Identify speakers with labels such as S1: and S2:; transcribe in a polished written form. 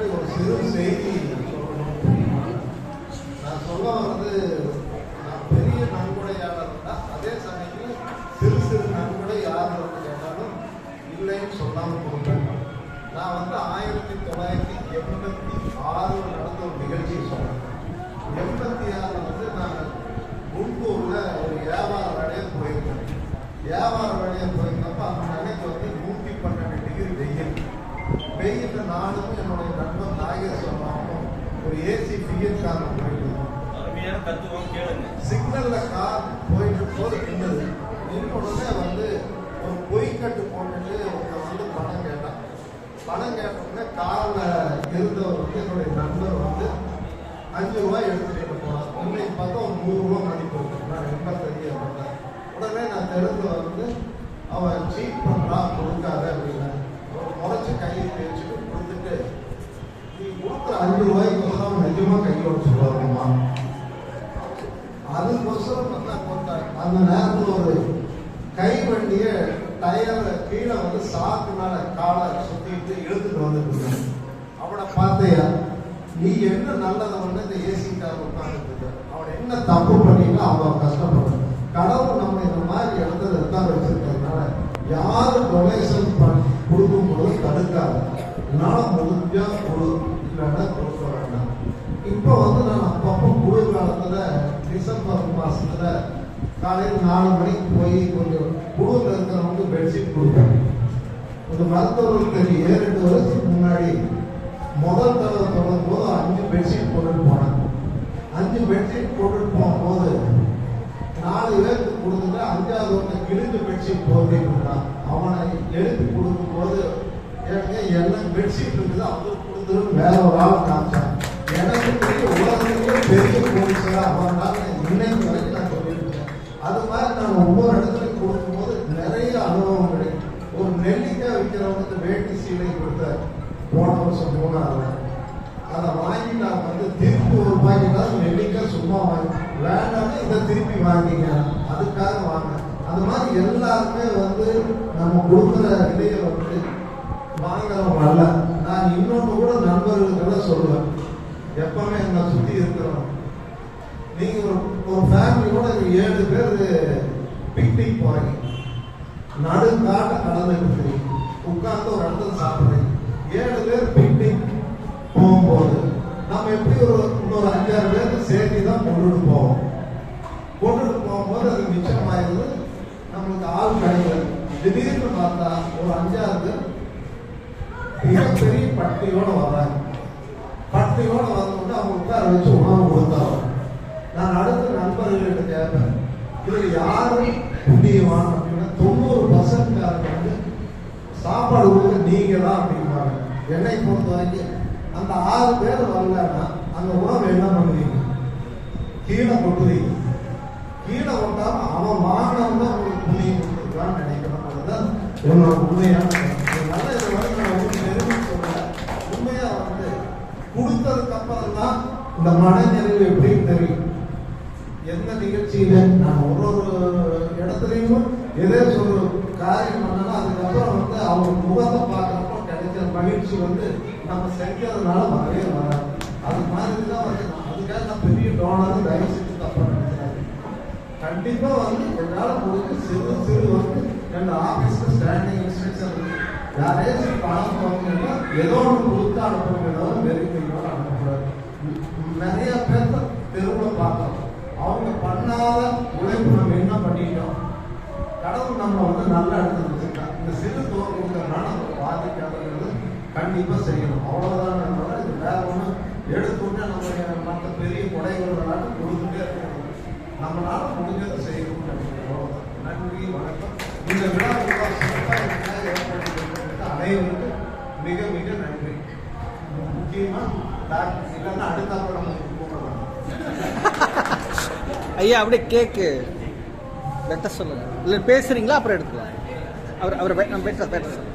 S1: முன்னாடி ஒரு சிறு செய்தி சொல்லணும். நான் சொல்ல வந்து நான் பெரிய நன்கொடையாளர் தான். அதே சமயத்தில் சிறு சிறு நன்கொடை யார் கேட்டாலும் இல்லைன்னு சொல்லாமல் கொடுப்பேன். நான் வந்து 1986 நடந்த ஒரு நிகழ்ச்சியை சொல்றேன். 86 வந்து நான் குண்டூர்ல ஒரு வியாபார வேலையை போயிருக்கேன். வியாபார வேலையை போயிருந்தப்ப அந்த நிலைக்கு வந்து 112 டிகிரி வெயில் நானும் என்னுடைய நண்பர் நாகேஸ்வரமாவும் ஒரு ஏசி பிஎன் காரில் போயிட்டு சிக்னல்ல கார் போயிட்டு போது நின்றுது. நின்று உடனே வந்து ஒரு பொய்க்கட்டு போட்டுட்டு ஒருத்தர் வந்து பணம் கேட்டான். பணம் கேட்டோடனே காரில் இருந்தவர் வந்து என்னுடைய நண்பர் வந்து 5 ரூபாய் எடுத்துட்டு போனான். இன்னைக்கு பார்த்தா ஒரு 100 ரூபா மதிப்பு இருக்கு. நான் ரொம்ப தெரிய மாட்டேன். உடனே நான் தெரிஞ்ச வந்து அவன் சீட் பண்றான், கொடுக்காத அப்படின்னா ஒரு முறைச்சு கையை தேய்ச்சிட்டு கொடுத்துட்டு நீ கொடுக்குற 5 ரூபாய்க்கு நிஜமா கையோட சொல்லுவாங்கம்மா. அதுக்கோசரம் வந்து அந்த நேரத்தில் ஒரு கை வண்டிய டயரை கீழே வந்து சாக்குனால காலை சுத்திட்டு இழுத்துட்டு வந்துட்டு அவனை பார்த்தையா நீ என்ன நல்லதை வந்து இந்த ஏசிக்கார உட்காந்துட்டு அவனை என்ன தப்பு பண்ணிட்டு அவன் கஷ்டப்படுற கடவுள் நம்ம இந்த மாதிரி இடத்துல எத்தான் வச்சிருக்கிறதுனால யாரும் டொனேஷன் கொடுக்கும் போது தடுக்காது. என்னால முடிஞ்சா கொடு, இல்லைன்னா கொடுக்க வேண்டாம். இப்போ வந்து நான் அப்பப்போ குளிர் காலத்துல டிசம்பர் மாசத்துல காலையில் 4 மணிக்கு போய் கொஞ்சம் குளிர்ல இருக்கிறவங்க பெட்ஷீட் கொடுப்பேன். ஒரு மருத்துவர்களுக்கு தெரியும். 7-8 வருஷத்துக்கு முன்னாடி முதல் தடவை தொடரும் போது 5 பெட்ஷீட் போட்டுட்டு போனேன். 5 பெட்ஷீட் போட்டுட்டு போகும்போது 4 பேருக்கு கொடுத்துட்டு 5ஆவது ஒருத்தர் கிழிஞ்ச பெட்ஷீட் போட்டு கொடுத்தான். அவனை எழுப்பி கொடுக்கும் போது என்ன பெட்ஷீட் இருக்குது அவருக்கு கொடுத்துட்டு வேற ஒரு ஆள் காமிச்சான். எனக்கு பெரிய உலகத்திலேயே பெரிய போலீஸா அவனால இன்னைக்கு வரைக்கும் நான் சொல்லியிருக்கேன். அது மாதிரி நான் ஒவ்வொரு இடத்துலையும் கொடுக்கும்போது நிறைய அனுபவம் கிடைக்கும். ஒரு நெல்லிக்காய் விற்கிறவங்களுக்கு வேட்டி சீலை கொடுத்த போன வருஷம் 3ஆவது அதை வாங்கி நான் வந்து திருப்பி ஒரு ரூபாய்க்கு நெல்லிக்காய் சும்மா வாங்கி வேண்டாம்னா இதை திருப்பி வாங்கிங்க அதுக்காக வாங்க. அது மாதிரி எல்லாருமே வந்து நம்ம கொடுக்குற இதையை வந்து வாங்குறவங்க அல்ல. நான் இன்னொன்று கூட நண்பர்களுக்கெல்லாம் சொல்லுவேன். எப்பவுமே என்னை சுற்றி இருக்கிறோம். நீங்க ஒரு ஃபேமிலியோட 7 பேர் பிக்னிக் போறீங்க. நடுக்காட்ட கடந்துட்டு உட்கார்ந்து ஒரு இடத்துல சாப்பிடுறீங்க. 7 பேர் பிக்னிக் போகும்போது நம்ம எப்படி இன்னொரு 5-6 பேருக்கு சேர்த்து தான் கொண்டுட்டு போவோம். கொண்டுட்டு போகும்போது அது மிச்சமாயிருது. நம்மளுக்கு ஆள் கிடையாது. திடீர்னு பார்த்தா ஒரு 5-6 பேர் மிகப்பெரிய பட்டியோட வர்றாங்க. பட்டியோட வந்தோம்னா அவங்க உட்கார வச்சு உணவு கொடுத்தாங்க. நான் அடுத்த நண்பர்கள்கிட்ட கேட்பேன், இதுல யாரு புண்ணியவான் அப்படின்னா 90% வந்து சாப்பாடு கொடுத்து நீங்க தான் அப்படிம்பாங்க. என்னை பொறுத்த வரைக்கும் அந்த 6 பேர் வரலன்னா அந்த உணவு என்ன பண்ணுவீங்க? கீழே கொட்டுவீங்க. கீழே கொட்டாம அவன் வாங்கினவங்க அவங்களுக்கு புண்ணியம் கொடுத்துருக்கான்னு நினைக்கிறேன். அதுதான் என்னோட உண்மையான நல்ல இது வந்து நான் வந்து தெரிஞ்சு சொல்றேன். உண்மையா வந்து கொடுத்ததுக்கு அப்புறம் தான் இந்த மனநிறைவு எப்படின்னு தெரியும். எந்த நிகழ்ச்சியில நான் ஒரு இடத்துலையும் எதே சொல்ற காரியம் பண்ணனா அதுக்கப்புறம் வந்து அவங்க முகத்தை பார்க்கறப்ப கிடைக்கிற மகிழ்ச்சி வந்து நம்ம செஞ்சதுனால வரவே வராது. அது மாதிரி தான் வந்து அதுக்காக நான் பெரிய டோனர் தயவு செஞ்சு தப்பா நினைக்கிறேன். கண்டிப்பா வந்து என்னால் முடிஞ்சு சிறு சிறு வந்து என் ஆபீஸ்ல ஸ்டாண்டிங் இன்ஸ்ட்ரக்ஷன் இருக்கு. யாரையும் பணம் வாங்கினா ஏதோ ஒன்று கொடுத்து அனுப்புறோம், வெறுமையோட அனுப்புறாரு. நிறைய பேர் தெருவில் பார்த்தோம். அவங்க பண்ணாத உழைப்பு நம்ம என்ன பண்ணிட்டோம். கடவுள் நம்ம வந்து நல்ல இடத்துல வச்சுருக்காங்க. இந்த சிறு தோல் கொடுக்கறதுனால நம்ம பாதிக்காதது கண்டிப்பா செய்யணும். அவ்வளவுதான். நம்மளால இது வேற ஒன்றும் எடுத்துட்டு நம்ம மற்ற பெரிய கொடைகளால கொடுத்துட்டே இருக்கணும். நம்மளால முடிஞ்சதை செய்யணும். நன்றி, வணக்கம். இந்த விழா அனைவருக்கு மிக மிக நன்றி. முக்கியமா இல்லைன்னா அடுத்தாப்புல நம்ம கூப்பிடலாம்.
S2: ஐயா அப்படியே கேக்கு பெட்ட சொல்லுங்க. இல்லை பேசுறீங்களா? அப்புறம் எடுத்துக்கலாம். அவர் நம்ம பெட்ட சொல்லுங்க.